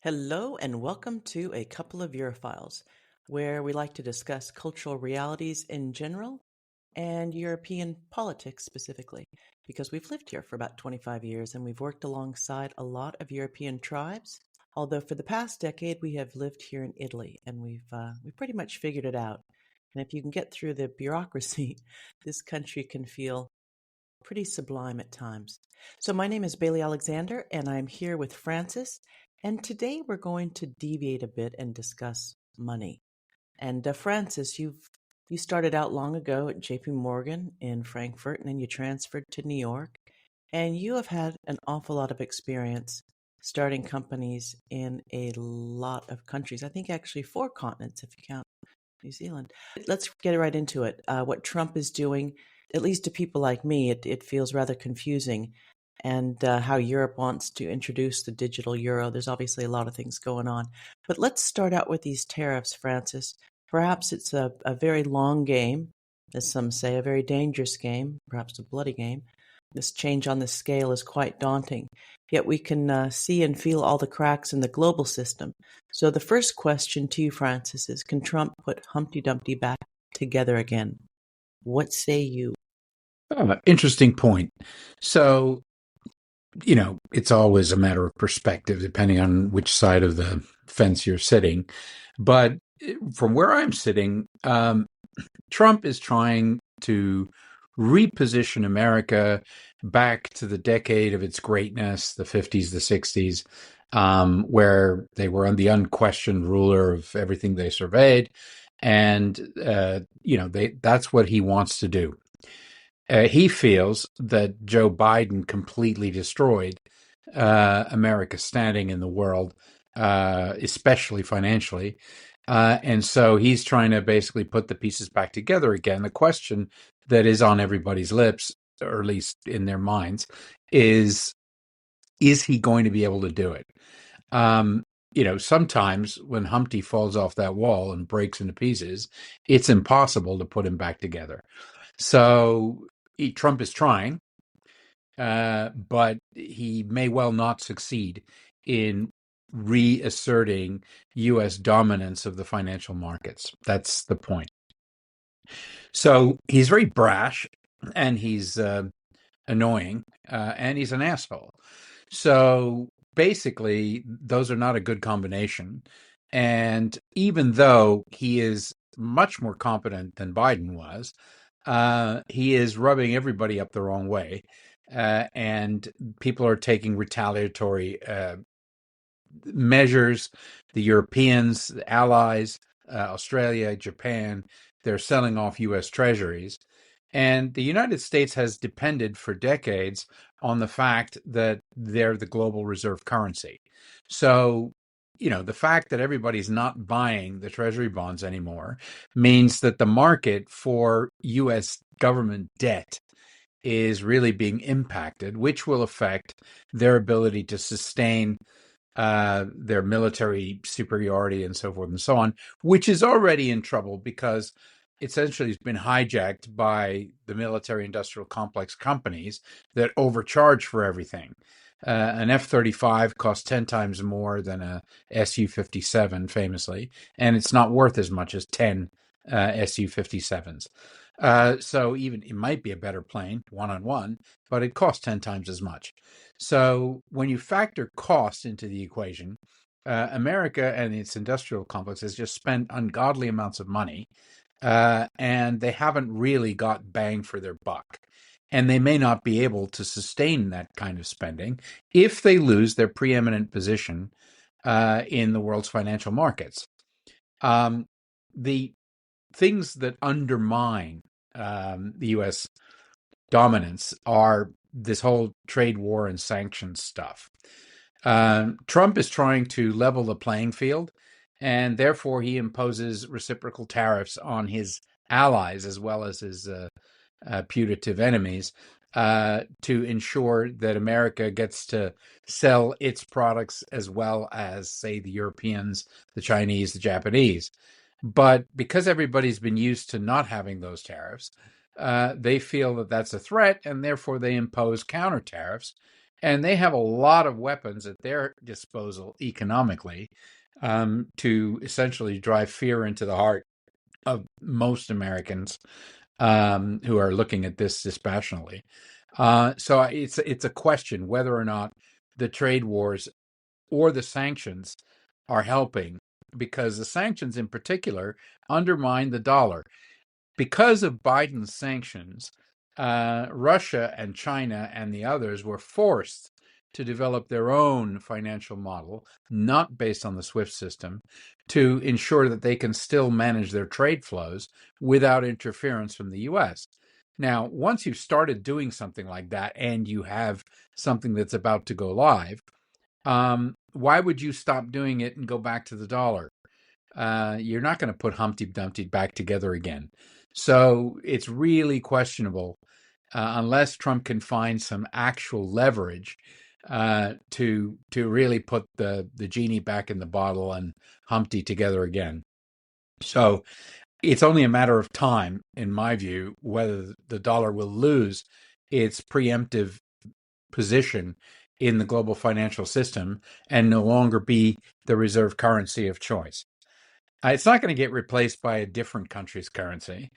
Hello, and welcome to A Couple of Europhiles, where we like to discuss cultural realities in general and European politics specifically, because we've lived here for about 25 years and we've worked alongside a lot of European tribes. Although for the past decade we have lived here in Italy, and we've pretty much figured it out. And if you can get through the bureaucracy, this country can feel pretty sublime at times. So, my name is Bailey Alexander, and I'm here with Francis. And today we're going to deviate a bit and discuss money. And Francis, you started out long ago at J.P. Morgan in Frankfurt, and then you transferred to New York. And you have had an awful lot of experience starting companies in a lot of countries. I think actually 4 continents, if you count New Zealand. Let's get right into it. What Trump is doing, at least to people like me, it feels rather confusing. And how Europe wants to introduce the digital euro. There's obviously a lot of things going on. But let's start out with these tariffs, Francis. Perhaps it's a very long game, as some say, a very dangerous game, perhaps a bloody game. This change on the scale is quite daunting. Yet we can see and feel all the cracks in the global system. So the first question to you, Francis, is can Trump put Humpty Dumpty back together again? What say you? Interesting point. So, it's always a matter of perspective, depending on which side of the fence you're sitting. But from where I'm sitting, Trump is trying to reposition America back to the decade of its greatness, the 50s, the 60s, where they were the unquestioned ruler of everything they surveyed. And, that's what he wants to do. He feels that Joe Biden completely destroyed America's standing in the world, especially financially. And so he's trying to basically put the pieces back together again. The question that is on everybody's lips, or at least in their minds, is he going to be able to do it? Sometimes when Humpty falls off that wall and breaks into pieces, it's impossible to put him back together. So Trump is trying, but he may well not succeed in reasserting U.S. dominance of the financial markets. That's the point. So he's very brash, and he's annoying, and he's an asshole. So basically, those are not a good combination. And even though he is much more competent than Biden was, he is rubbing everybody up the wrong way. And people are taking retaliatory measures. The Europeans, the allies, Australia, Japan, they're selling off U.S. treasuries. And the United States has depended for decades on the fact that they're the global reserve currency. So, the fact that everybody's not buying the treasury bonds anymore means that the market for U.S. government debt is really being impacted, which will affect their ability to sustain their military superiority and so forth and so on, which is already in trouble because essentially has been hijacked by the military industrial complex companies that overcharge for everything. An F-35 costs 10 times more than a Su-57, famously, and it's not worth as much as 10 Su-57s. So even it might be a better plane, one-on-one, but it costs 10 times as much. So when you factor cost into the equation, America and its industrial complex has just spent ungodly amounts of money, and they haven't really got bang for their buck. And they may not be able to sustain that kind of spending if they lose their preeminent position in the world's financial markets. The things that undermine the U.S. dominance are this whole trade war and sanctions stuff. Trump is trying to level the playing field, and therefore he imposes reciprocal tariffs on his allies as well as his putative enemies to ensure that America gets to sell its products as well as, say, the Europeans, the Chinese, the Japanese. But because everybody's been used to not having those tariffs, they feel that that's a threat, and therefore they impose counter tariffs. And they have a lot of weapons at their disposal economically, to essentially drive fear into the heart of most Americans, who are looking at this dispassionately. So it's a question whether or not the trade wars or the sanctions are helping, because the sanctions in particular undermine the dollar. Because of Biden's sanctions, Russia and China and the others were forced to develop their own financial model, not based on the SWIFT system, to ensure that they can still manage their trade flows without interference from the US. Now, once you've started doing something like that and you have something that's about to go live, why would you stop doing it and go back to the dollar? You're not going to put Humpty Dumpty back together again. So it's really questionable, unless Trump can find some actual leverage, to really put the genie back in the bottle and Humpty together again. So it's only a matter of time, in my view, whether the dollar will lose its preemptive position in the global financial system and no longer be the reserve currency of choice. It's not going to get replaced by a different country's currency,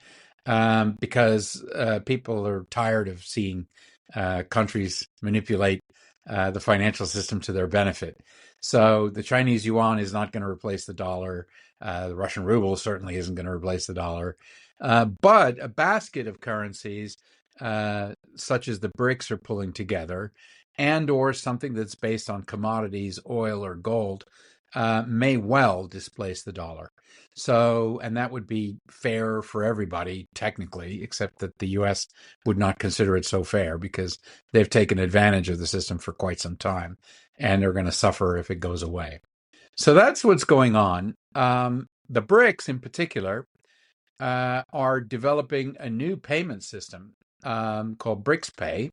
because people are tired of seeing countries manipulate the financial system to their benefit. So the Chinese yuan is not going to replace the dollar. The Russian ruble certainly isn't going to replace the dollar. But a basket of currencies, such as the BRICS are pulling together, and or something that's based on commodities, oil or gold, may well displace the dollar. So, and that would be fair for everybody, technically, except that the US would not consider it so fair because they've taken advantage of the system for quite some time and are going to suffer if it goes away. So that's what's going on. The BRICS in particular are developing a new payment system, called BRICS Pay,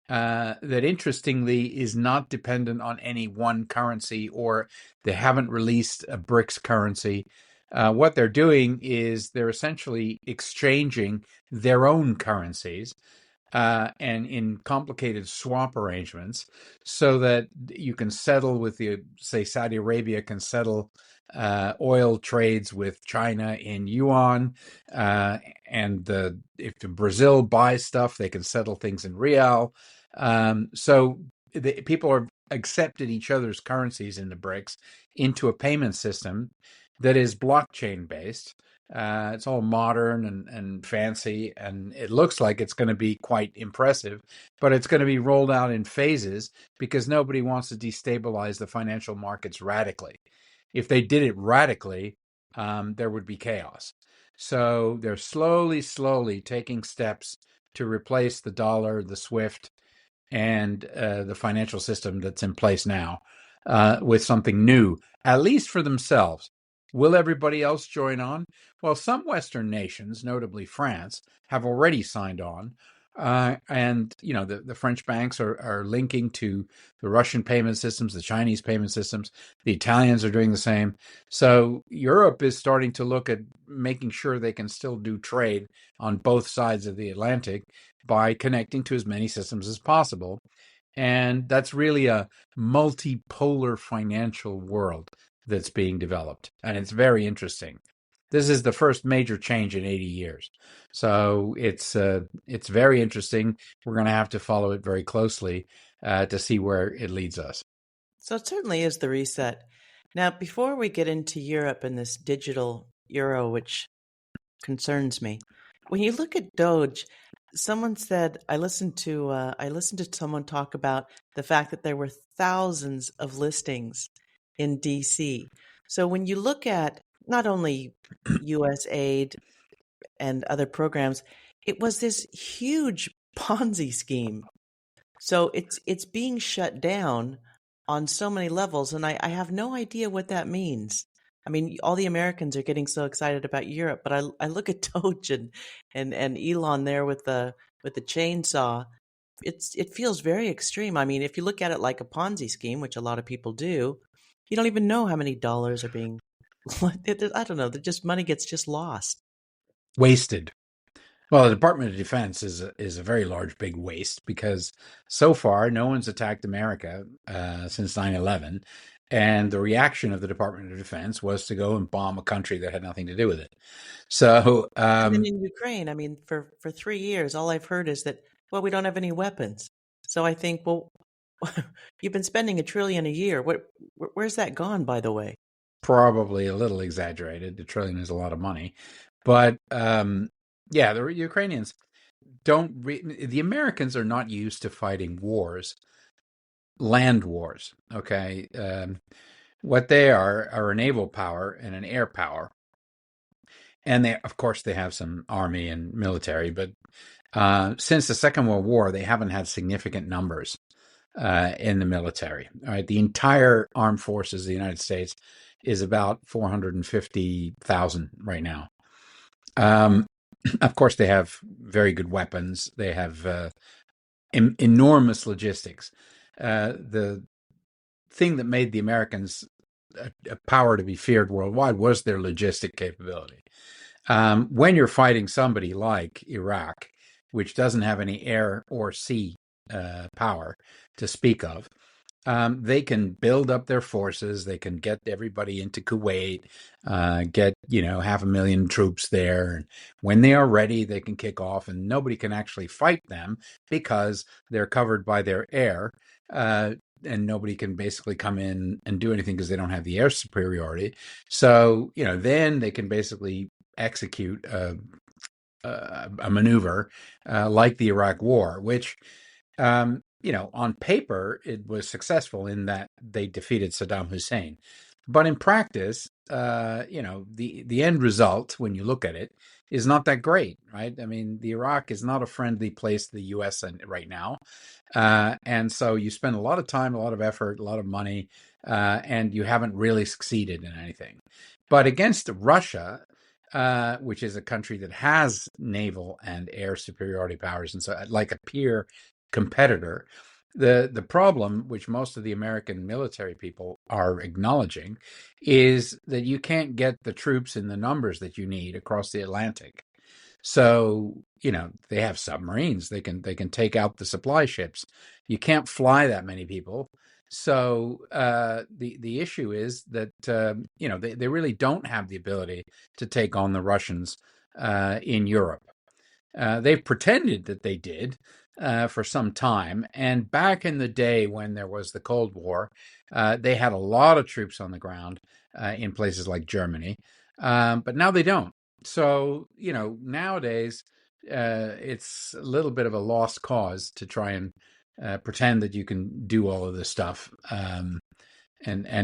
that interestingly is not dependent on any one currency, or they haven't released a BRICS currency. What they're doing is they're essentially exchanging their own currencies, and in complicated swap arrangements, so that you can settle with say Saudi Arabia can settle oil trades with China in yuan, and if Brazil buys stuff, they can settle things in real. So people are accepted each other's currencies in the BRICS into a payment system that is blockchain based. It's all modern and fancy, and it looks like it's going to be quite impressive, but it's going to be rolled out in phases because nobody wants to destabilize the financial markets radically. If they did it radically, there would be chaos. So they're slowly taking steps to replace the dollar, the SWIFT, and the financial system that's in place now, with something new, at least for themselves. Will everybody else join on? Well, some Western nations, notably France, have already signed on. And, the French banks are linking to the Russian payment systems, the Chinese payment systems. The Italians are doing the same. So Europe is starting to look at making sure they can still do trade on both sides of the Atlantic by connecting to as many systems as possible. And that's really a multipolar financial world that's being developed. And it's very interesting. This is the first major change in 80 years. So it's very interesting. We're going to have to follow it very closely to see where it leads us. So it certainly is the reset. Now, before we get into Europe and this digital euro, which concerns me, when you look at Doge, someone said I listened to someone talk about the fact that there were thousands of listings in DC. So when you look at not only U.S. aid and other programs, it was this huge Ponzi scheme. So it's being shut down on so many levels, and I have no idea what that means. I mean, all the Americans are getting so excited about Europe, but I look at Doge and Elon there with the chainsaw. It feels very extreme. I mean, if you look at it like a Ponzi scheme, which a lot of people do, you don't even know how many dollars are being. I don't know. Money gets just lost. Wasted. Well, the Department of Defense is a very large, big waste because so far no one's attacked America since 9/11, and the reaction of the Department of Defense was to go and bomb a country that had nothing to do with it. So, And then in Ukraine, I mean, for 3 years, all I've heard is that, well, we don't have any weapons. So I think, well, you've been spending $1 trillion a year. Where's that gone, by the way? probably a little exaggerated. $1 trillion is a lot of money, but yeah, the Ukrainians the Americans are not used to fighting wars, land wars. Okay, what they are a naval power and an air power, and they, of course, they have some army and military, but since the Second World War, they haven't had significant numbers in the military. All right, the entire armed forces of the United States is about 450,000 right now. Of course, they have very good weapons. They have enormous logistics. The thing that made the Americans a power to be feared worldwide was their logistic capability. When you're fighting somebody like Iraq, which doesn't have any air or sea power to speak of, they can build up their forces. They can get everybody into Kuwait, get 500,000 troops there, and when they are ready, they can kick off, and nobody can actually fight them because they're covered by their air. And nobody can basically come in and do anything because they don't have the air superiority. So, then they can basically execute a maneuver like the Iraq War, which, on paper, it was successful in that they defeated Saddam Hussein. But in practice, the end result, when you look at it, is not that great, right? I mean, the Iraq is not a friendly place to the U.S. right now. And so you spend a lot of time, a lot of effort, a lot of money, and you haven't really succeeded in anything. But against Russia, which is a country that has naval and air superiority powers, and so like a peer competitor, the problem, which most of the American military people are acknowledging, is that you can't get the troops in the numbers that you need across the Atlantic. So, they have submarines. They can take out the supply ships. You can't fly that many people. So the issue is that they really don't have the ability to take on the Russians in Europe. They've pretended that they did for some time. And back in the day when there was the Cold War, they had a lot of troops on the ground in places like Germany. But now they don't. So, nowadays, it's a little bit of a lost cause to try and pretend that you can do all of this stuff. And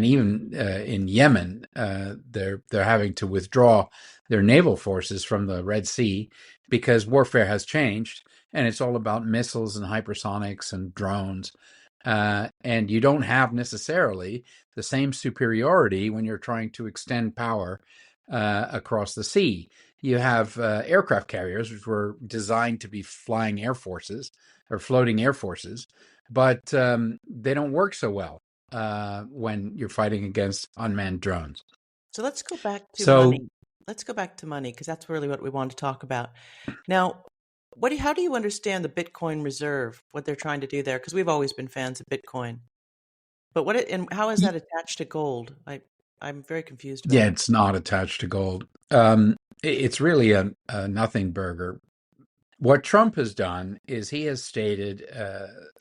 even in Yemen, they're having to withdraw their naval forces from the Red Sea because warfare has changed, and it's all about missiles and hypersonics and drones. And you don't have necessarily the same superiority when you're trying to extend power across the sea. You have aircraft carriers, which were designed to be flying air forces or floating air forces, but they don't work so well when you're fighting against unmanned drones. So let's go back to So, money. Let's go back to money because that's really what we want to talk about. Now, how do you understand the Bitcoin reserve, what they're trying to do there? Because we've always been fans of Bitcoin. But and how is that attached to gold? I'm very confused about yeah, it. it's not attached to gold. It's really a nothing burger. What Trump has done is he has stated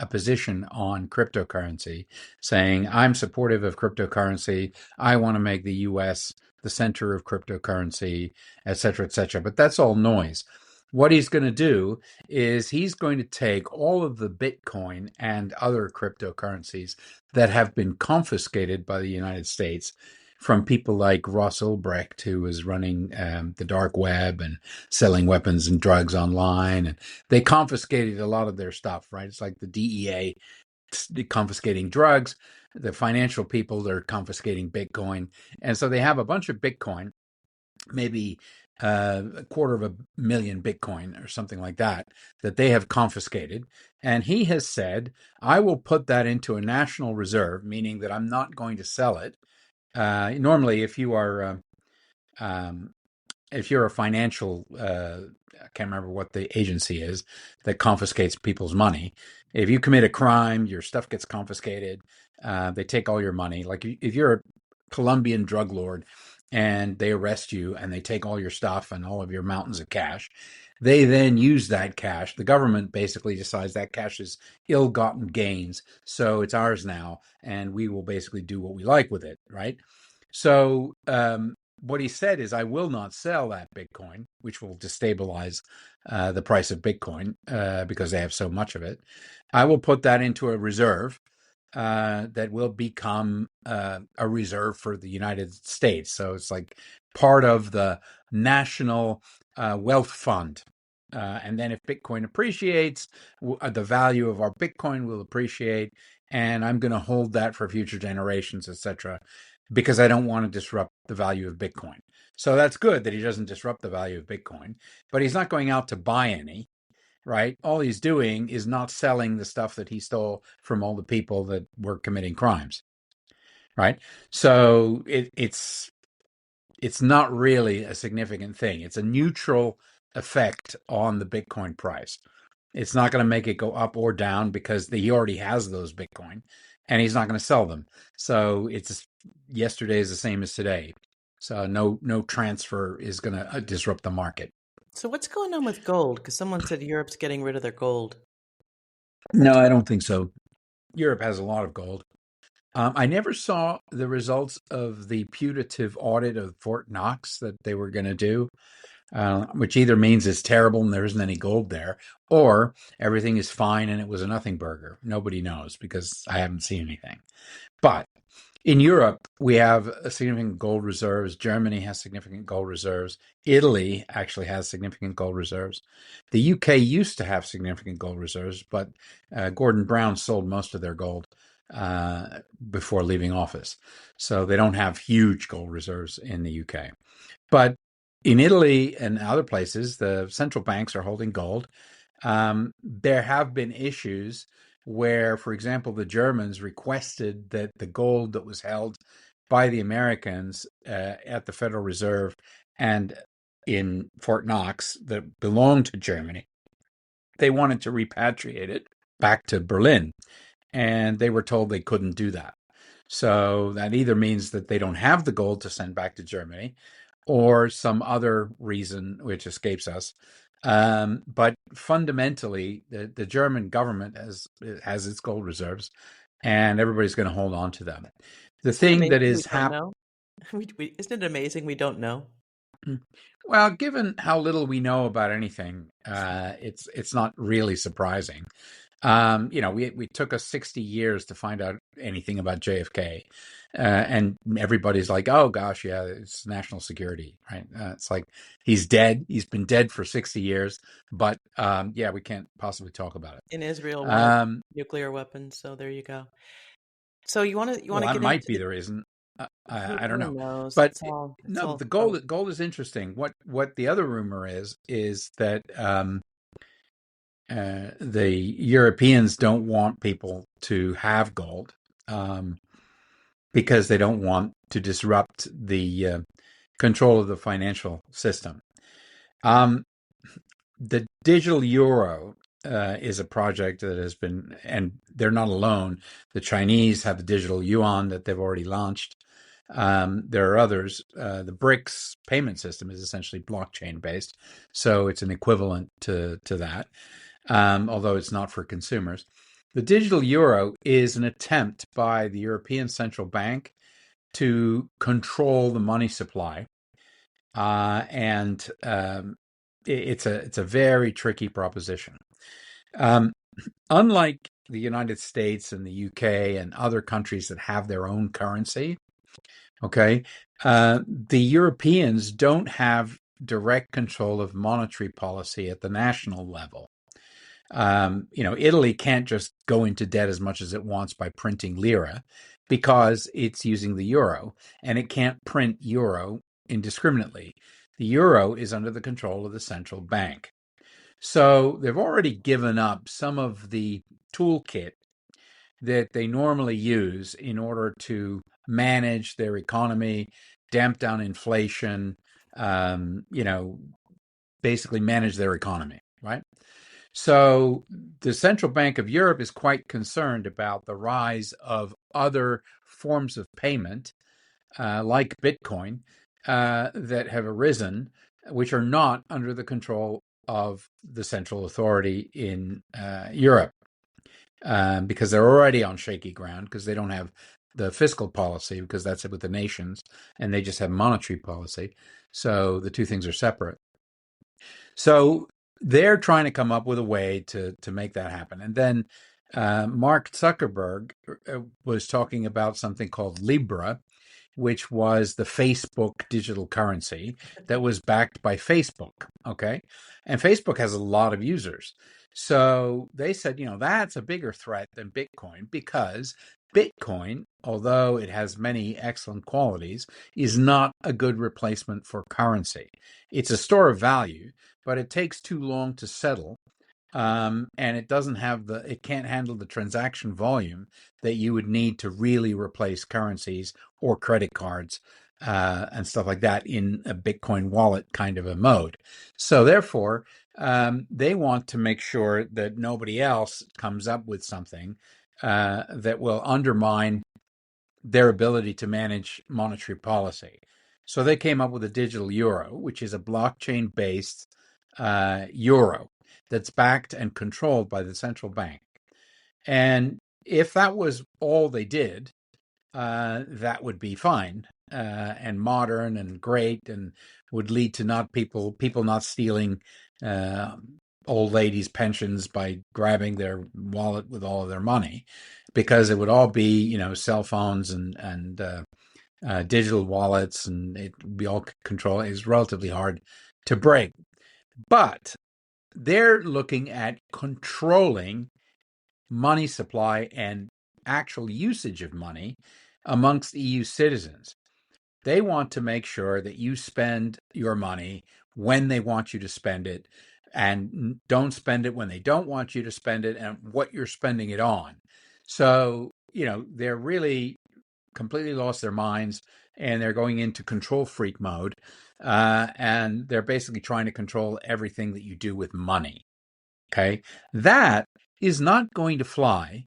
a position on cryptocurrency, saying, I'm supportive of cryptocurrency. I want to make the U.S. the center of cryptocurrency, et cetera, et cetera. But that's all noise. What he's going to do is he's going to take all of the Bitcoin and other cryptocurrencies that have been confiscated by the United States from people like Ross Ulbricht, who was running the dark web and selling weapons and drugs online. And they confiscated a lot of their stuff, right? It's like the DEA confiscating drugs, the financial people, they're confiscating Bitcoin. And so they have a bunch of Bitcoin, maybe a 250,000 Bitcoin or something like that, that they have confiscated. And he has said, I will put that into a national reserve, meaning that I'm not going to sell it. Normally, if you're a financial I can't remember what the agency is that confiscates people's money. If you commit a crime, your stuff gets confiscated. They take all your money. Like if you're a Colombian drug lord and they arrest you and they take all your stuff and all of your mountains of cash, they then use that cash. The government basically decides that cash is ill-gotten gains, so it's ours now, and we will basically do what we like with it, right? So what he said is, I will not sell that Bitcoin, which will destabilize the price of Bitcoin because they have so much of it. I will put that into a reserve that will become a reserve for the United States. So it's like part of the national wealth fund. And then if Bitcoin appreciates, the value of our Bitcoin will appreciate, and I'm going to hold that for future generations, etc., because I don't want to disrupt the value of Bitcoin. So that's good that he doesn't disrupt the value of Bitcoin, but he's not going out to buy any, right? All he's doing is not selling the stuff that he stole from all the people that were committing crimes, right? So it's not really a significant thing. It's a neutral effect on the Bitcoin price. It's not going to make it go up or down because he already has those Bitcoin and he's not going to sell them. So it's yesterday is the same as today. So no transfer is going to disrupt the market. So what's going on with gold? Because someone said Europe's getting rid of their gold. No, I don't think so. Europe has a lot of gold. I never saw the results of the putative audit of Fort Knox that they were going to do, which either means it's terrible and there isn't any gold there, or everything is fine and it was a nothing burger. Nobody knows because I haven't seen anything. But in Europe, we have significant gold reserves. Germany has significant gold reserves. Italy actually has significant gold reserves. The UK used to have significant gold reserves, but Gordon Brown sold most of their gold before leaving office. So they don't have huge gold reserves in the UK. But in Italy and other places, the central banks are holding gold. There have been issues where, for example, the Germans requested that the gold that was held by the Americans at the Federal Reserve and in Fort Knox that belonged to Germany, they wanted to repatriate it back to Berlin. And they were told they couldn't do that. So that either means that they don't have the gold to send back to Germany or some other reason which escapes us. But fundamentally, the German government has its gold reserves, and everybody's going to hold on to them. The Isn't it thing that amazing we is don't know? Isn't it amazing we don't know? well, given how little we know about anything, it's not really surprising. We took us 60 years to find out anything about JFK, and everybody's like, "Oh gosh, yeah, it's national security, right?" It's like he's dead. He's been dead for 60 years, but yeah, we can't possibly talk about it. In Israel, we have nuclear weapons, so there you go. So you want Well, to that get might into be the reason. I don't who know, knows? but It's no, all the so. gold is interesting. What the other rumor is that the Europeans don't want people to have gold because they don't want to disrupt the control of the financial system. The digital euro is a project that has been, and they're not alone. The Chinese have the digital yuan that they've already launched. There are others. The BRICS payment system is essentially blockchain based, so it's an equivalent to that. Although it's not for consumers. The digital euro is an attempt by the European Central Bank to control the money supply, and it's a very tricky proposition. Unlike the United States and the UK and other countries that have their own currency, okay, the Europeans don't have direct control of monetary policy at the national level. Italy can't just go into debt as much as it wants by printing lira because it's using the euro, and it can't print euro indiscriminately. The euro is under the control of the central bank. So they've already given up some of the toolkit that they normally use in order to manage their economy, damp down inflation, basically manage their economy, right? So the Central Bank of Europe is quite concerned about the rise of other forms of payment, like Bitcoin, that have arisen, which are not under the control of the central authority in Europe, because they're already on shaky ground because they don't have the fiscal policy, because that's with the nations, and they just have monetary policy. So the two things are separate. So they're trying to come up with a way to make that happen. And then Mark Zuckerberg was talking about something called Libra, which was the Facebook digital currency that was backed by Facebook. Okay. And Facebook has a lot of users. So they said, that's a bigger threat than Bitcoin, because Bitcoin, although it has many excellent qualities, is not a good replacement for currency. It's a store of value, but it takes too long to settle. And it can't handle the transaction volume that you would need to really replace currencies or credit cards and stuff like that in a Bitcoin wallet kind of a mode. So therefore, they want to make sure that nobody else comes up with something that will undermine their ability to manage monetary policy. So they came up with a digital euro, which is a blockchain-based euro that's backed and controlled by the central bank. And if that was all they did, that would be fine and modern and great, and would lead to people not stealing old ladies' pensions by grabbing their wallet with all of their money, because it would all be, cell phones and digital wallets, and it would be all controlled. It's relatively hard to break. But they're looking at controlling money supply and actual usage of money amongst EU citizens. They want to make sure that you spend your money when they want you to spend it, and don't spend it when they don't want you to spend it, and what you're spending it on. So, they're really completely lost their minds, and they're going into control freak mode. And they're basically trying to control everything that you do with money. Okay. That is not going to fly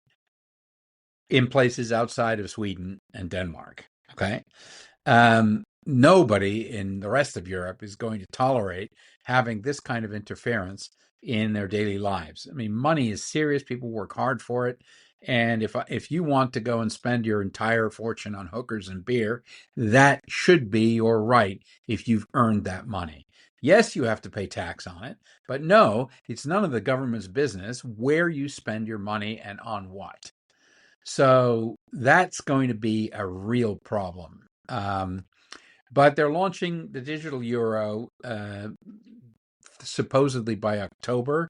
in places outside of Sweden and Denmark. Okay. Nobody in the rest of Europe is going to tolerate having this kind of interference in their daily lives. I mean, money is serious. People work hard for it. And if you want to go and spend your entire fortune on hookers and beer, that should be your right if you've earned that money. Yes, you have to pay tax on it, but no, it's none of the government's business where you spend your money and on what. So that's going to be a real problem. But they're launching the digital euro supposedly by October.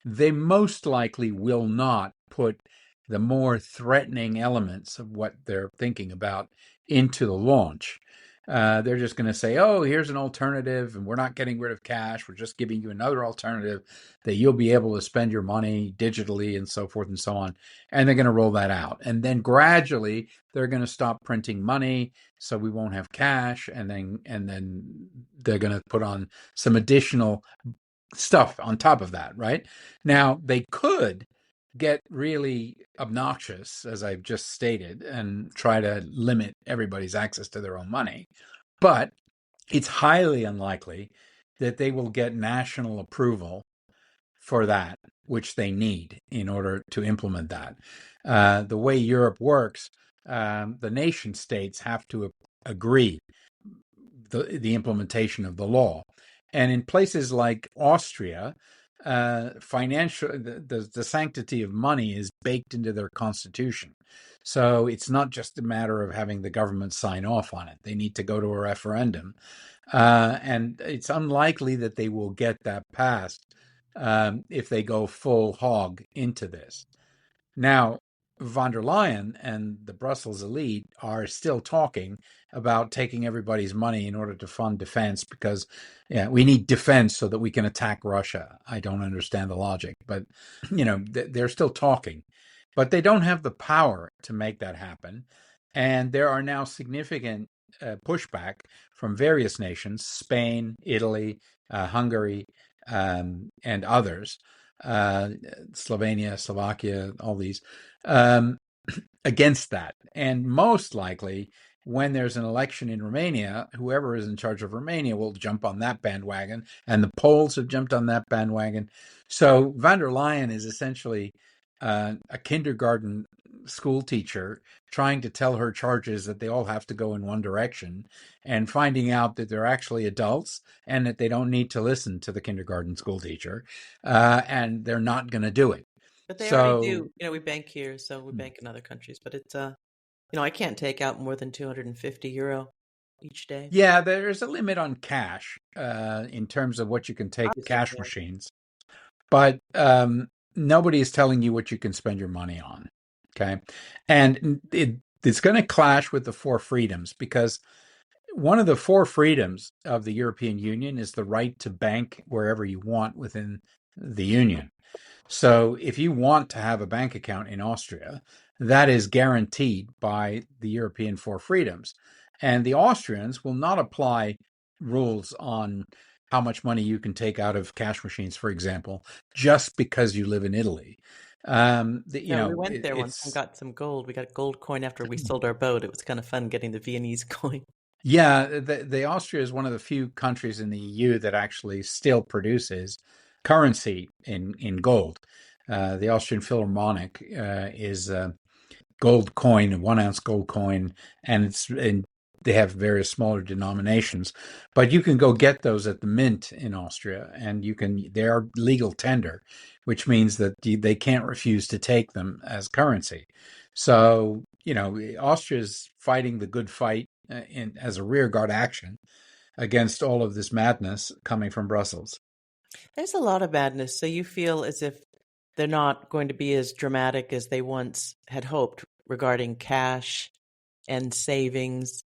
They most likely will not put the more threatening elements of what they're thinking about into the launch. They're just going to say, oh, here's an alternative, and we're not getting rid of cash. We're just giving you another alternative that you'll be able to spend your money digitally, and so forth and so on. And they're going to roll that out. And then gradually they're going to stop printing money, so we won't have cash. And then they're going to put on some additional stuff on top of that, right? Now, they could get really obnoxious, as I've just stated, and try to limit everybody's access to their own money. But it's highly unlikely that they will get national approval for that, which they need in order to implement that. The way Europe works, the nation states have to agree the implementation of the law. And in places like Austria, the sanctity of money is baked into their constitution. So it's not just a matter of having the government sign off on it. They need to go to a referendum. And it's unlikely that they will get that passed if they go full hog into this. Now, von der Leyen and the Brussels elite are still talking about taking everybody's money in order to fund defense, because we need defense so that we can attack Russia. I don't understand the logic, but they're still talking, but they don't have the power to make that happen. And there are now significant pushback from various nations, Spain, Italy, Hungary, and others, Slovenia, Slovakia, all these, um, against that. And most likely, when there's an election in Romania, whoever is in charge of Romania will jump on that bandwagon, and the Poles have jumped on that bandwagon. So von der Leyen is essentially a kindergarten school teacher trying to tell her charges that they all have to go in one direction, and finding out that they're actually adults and that they don't need to listen to the kindergarten school teacher, and they're not going to do it. But they already So do. We bank here, so we bank in other countries. But it's I can't take out more than €250 each day. yeah, there's a limit on cash in terms of what you can take Obviously, cash machines, but nobody is telling you what you can spend your money on. Okay, and it's going to clash with the four freedoms, because one of the four freedoms of the European Union is the right to bank wherever you want within the Union. So if you want to have a bank account in Austria, that is guaranteed by the European Four Freedoms. And the Austrians will not apply rules on how much money you can take out of cash machines, for example, just because you live in Italy. We went there once and got some gold. We got a gold coin after we sold our boat. It was kind of fun getting the Viennese coin. Yeah, the Austria is one of the few countries in the EU that actually still produces currency in gold. The Austrian Philharmonic is a gold coin, a 1 ounce gold coin, and they have various smaller denominations. But you can go get those at the mint in Austria, and they are legal tender, which means that they can't refuse to take them as currency. So, Austria is fighting the good fight as a rearguard action against all of this madness coming from Brussels. There's a lot of madness. So you feel as if they're not going to be as dramatic as they once had hoped regarding cash and savings.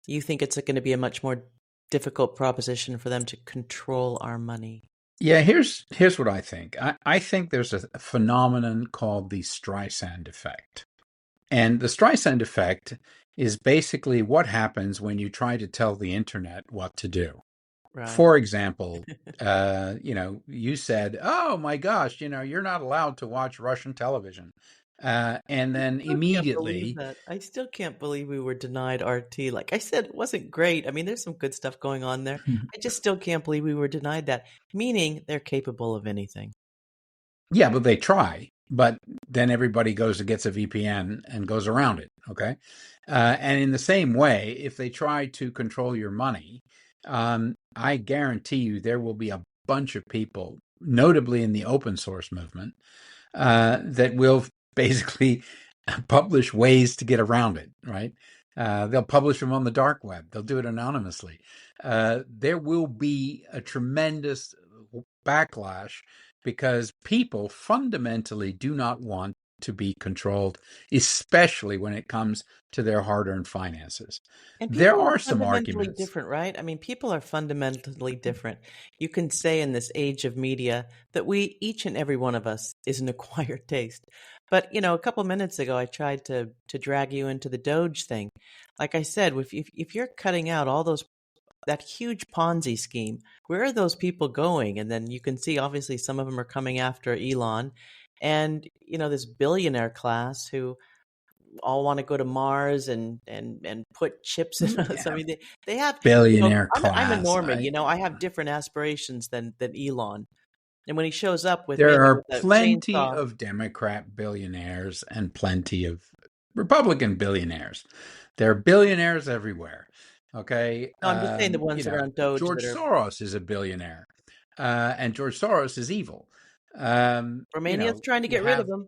You think it's going to be a much more difficult proposition for them to control our money? Yeah, here's what I think. I think there's a phenomenon called the Streisand effect. And the Streisand effect is basically what happens when you try to tell the internet what to do. Right. For example, you said, "Oh my gosh, you're not allowed to watch Russian television," and then immediately, I still can't believe we were denied RT. Like I said, it wasn't great. I mean, there's some good stuff going on there. I just still can't believe we were denied that. Meaning they're capable of anything. yeah, but they try. But then everybody goes and gets a VPN and goes around it. Okay, and in the same way, if they try to control your money, I guarantee you there will be a bunch of people, notably in the open source movement, that will basically publish ways to get around it, right? They'll publish them on the dark web. They'll do it anonymously. There will be a tremendous backlash because people fundamentally do not want to be controlled, especially when it comes to their hard-earned finances. And There people are are some fundamentally arguments. different, right? I mean, people are fundamentally different. You can say in this age of media that each and every one of us, is an acquired taste. But, a couple minutes ago, I tried to drag you into the Doge thing. Like I said, if you're cutting out that huge Ponzi scheme, where are those people going? And then you can see, obviously, some of them are coming after Elon. And, this billionaire class who all want to go to Mars and put chips in us. Yeah, I mean, they have, billionaire I'm a class. Norman, I have different aspirations than Elon. And when he shows up with There maybe are with a plenty chainsaw, of Democrat billionaires and plenty of Republican billionaires. There are billionaires everywhere. Okay. no, I'm just saying the ones around Doge George that are Soros is a billionaire, and George Soros is evil. Romania's trying to You get rid have, of him.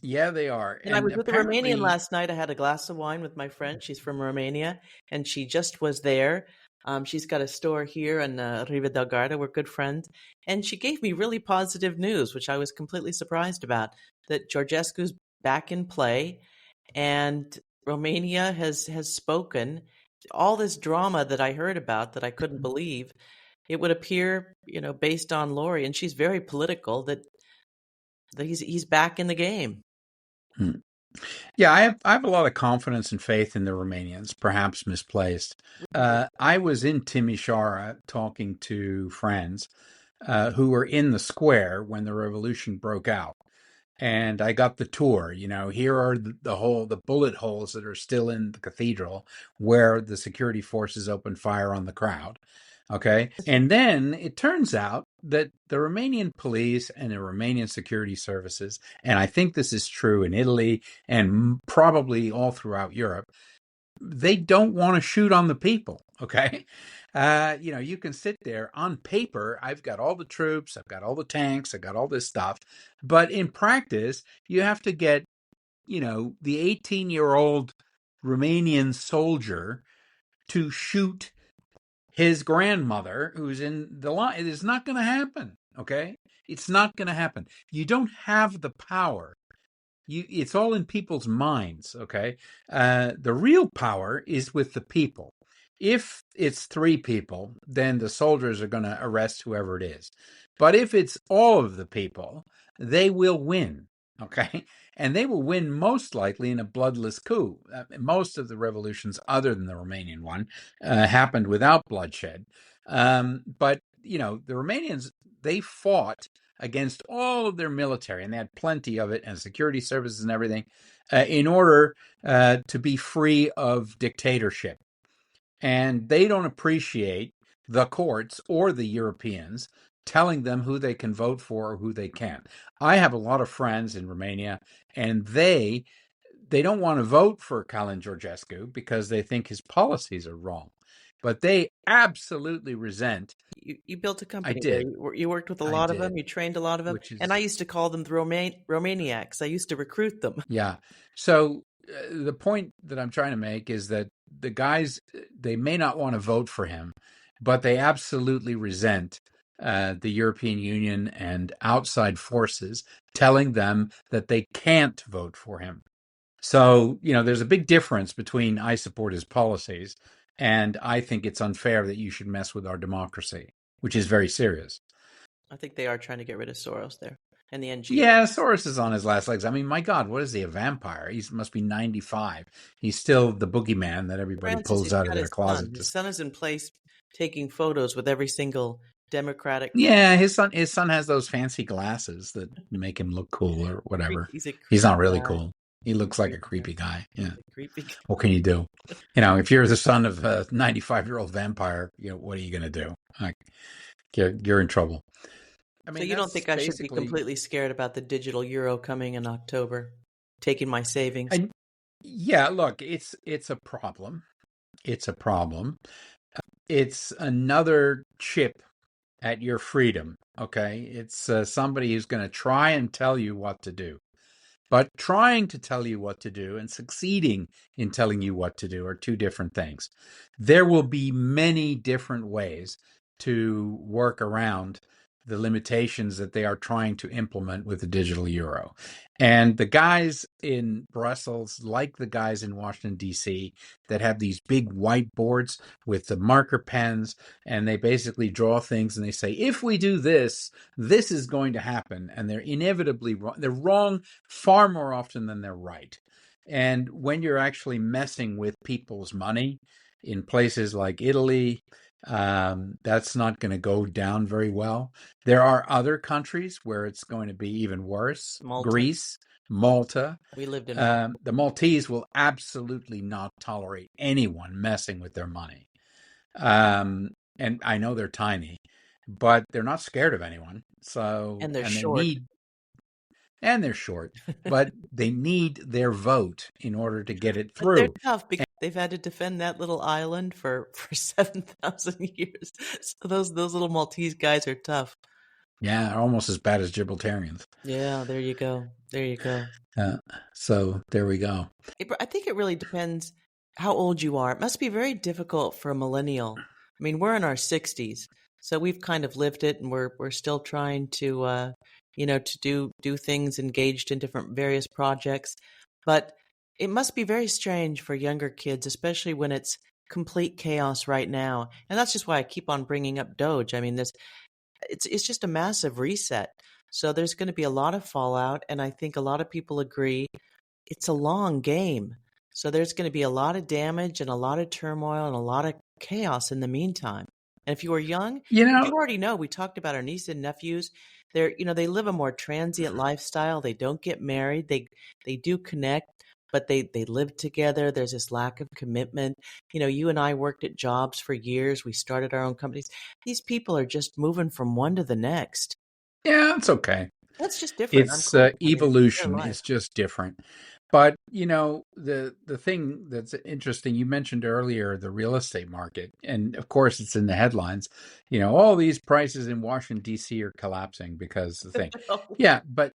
yeah, they are. And I And was with a Romanian apparently, last night. I had a glass of wine with my friend. She's from Romania, and she just was there. She's got a store here in Riva del Garda. We're good friends. And she gave me really positive news, which I was completely surprised about, that Georgescu's back in play and Romania has spoken. All this drama that I heard about that I couldn't believe, it would appear, based on Lori, and she's very political, that he's back in the game. Yeah, I have a lot of confidence and faith in the Romanians, perhaps misplaced. I was in Timișoara talking to friends who were in the square when the revolution broke out. And I got the tour. Here are the bullet holes that are still in the cathedral where the security forces opened fire on the crowd. Okay. And then it turns out that the Romanian police and the Romanian security services, and I think this is true in Italy and probably all throughout Europe, they don't want to shoot on the people. Okay. You can sit there on paper. I've got all the troops, I've got all the tanks, I've got all this stuff. But in practice, you have to get, the 18-year-old Romanian soldier to shoot his grandmother who's in the line. It is not going to happen. Okay. It's not going to happen. You don't have the power. It's all in people's minds, okay? The real power is with the people. If it's 3 people, then the soldiers are going to arrest whoever it is. But if it's all of the people, they will win, okay? And they will win most likely in a bloodless coup. Most of the revolutions, other than the Romanian one, happened without bloodshed. But, the Romanians, they fought against all of their military, and they had plenty of it, and security services and everything, in order to be free of dictatorship. And they don't appreciate the courts or the Europeans telling them who they can vote for or who they can't. I have a lot of friends in Romania, and they don't want to vote for Calin Georgescu because they think his policies are wrong. But they absolutely resent. You built a I company there. did. You worked with a I lot of them. did. You trained a lot of them. Which And is I used to call them the Romaniacs. I used to recruit them. Yeah. So the point that I'm trying to make is that the guys, they may not want to vote for him, but they absolutely resent the European Union and outside forces telling them that they can't vote for him. So, there's a big difference between I support his policies and I think it's unfair that you should mess with our democracy, which is very serious. I think they are trying to get rid of Soros there and the NGO. Yeah, Soros is on his last legs. I mean, my God, what is he, a vampire? He must be 95. He's still the boogeyman that everybody Francis, pulls he's out of got their his son. closet. His son is in place taking photos with every single Democratic. Yeah, his son has those fancy glasses that make him look cool or whatever. He's a He's creepy not really guy. cool. He looks like a creepy guy. Yeah. He's a creepy guy. What can you do? If you're the son of a 95-year-old vampire, what are you going to do? Like, you're in trouble. I So mean, you don't that's think I should be basically. completely scared about the digital euro coming in October, taking my savings? Yeah, look, it's a problem. It's a problem. It's another chip at your freedom. Okay, it's somebody who's going to try and tell you what to do. But trying to tell you what to do and succeeding in telling you what to do are two different things. There will be many different ways to work around the limitations that they are trying to implement with the digital euro. And the guys in Brussels, like the guys in Washington, D.C., that have these big whiteboards with the marker pens, and they basically draw things and they say, if we do this, this is going to happen. And they're inevitably wrong. They're wrong far more often than they're right. And when you're actually messing with people's money in places like Italy, that's not going to go down very well. There are other countries where it's going to be even worse. Malta. Greece, Malta. We lived in Malta. The Maltese will absolutely not tolerate anyone messing with their money. And I know they're tiny, but they're not scared of anyone. So And they're they short. they're short, but they need their vote in order to get it But they're through. tough because they've had to defend that little island for 7,000 years. So those little Maltese guys are tough. Yeah, almost as bad as Gibraltarians. Yeah, there you go. There you go. So there we go. I think it really depends how old you are. It must be very difficult for a millennial. I mean, we're in our 60s, so we've kind of lived it, and we're still trying to to do things, engaged in different various projects. But it must be very strange for younger kids, especially when it's complete chaos right now. And that's just why I keep on bringing up Doge. I mean, it's just a massive reset. So there's going to be a lot of fallout, and I think a lot of people agree it's a long game. So there's going to be a lot of damage and a lot of turmoil and a lot of chaos in the meantime. And if you are young, You you know, already know, we talked about our nieces and nephews. They live a more transient lifestyle. They don't get married. They do connect, but they live together. There's this lack of commitment. You and I worked at jobs for years. We started our own companies. These people are just moving from one to the next. yeah, it's okay. That's just different. I'm It's cool. I mean, it's their evolution life. is just different. But the thing that's interesting, you mentioned earlier the real estate market, and of course it's in the headlines. All these prices in Washington D.C. are collapsing because the thing. Yeah, but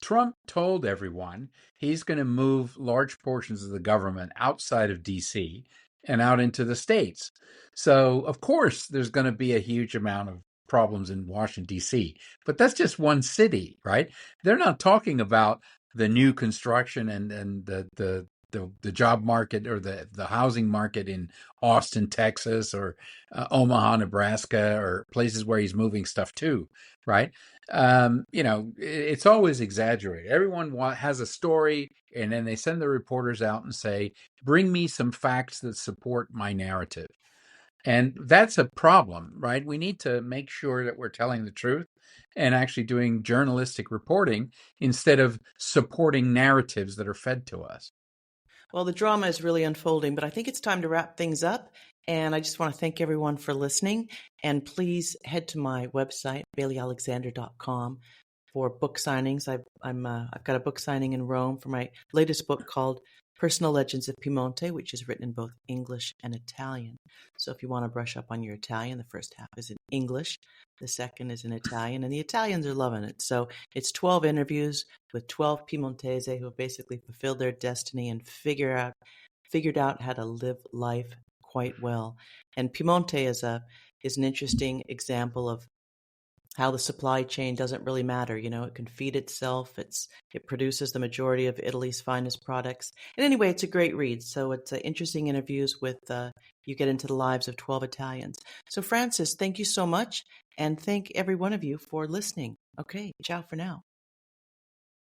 Trump told everyone he's going to move large portions of the government outside of DC and out into the states. So, of course, there's going to be a huge amount of problems in Washington, D.C., but that's just one city, right? They're not talking about the new construction and the job market or the housing market in Austin, Texas, or Omaha, Nebraska, or places where he's moving stuff to, right? It's always exaggerated. Everyone has a story, and then they send the reporters out and say, bring me some facts that support my narrative. And that's a problem, right? We need to make sure that we're telling the truth and actually doing journalistic reporting instead of supporting narratives that are fed to us. Well, the drama is really unfolding, but I think it's time to wrap things up. And I just want to thank everyone for listening. And please head to my website, baileyalexander.com, for book signings. I've got a book signing in Rome for my latest book called Personal Legends of Piemonte, which is written in both English and Italian. So if you want to brush up on your Italian, the first half is in English, the second is in Italian, and the Italians are loving it. So it's 12 interviews with 12 Piemontese who have basically fulfilled their destiny and figured out how to live life quite well. And Piemonte is an interesting example of how the supply chain doesn't really matter. It can feed itself. It produces the majority of Italy's finest products. And anyway, it's a great read. So it's interesting interviews with, you get into the lives of 12 Italians. So Francis, thank you so much. And thank every one of you for listening. Okay, ciao for now.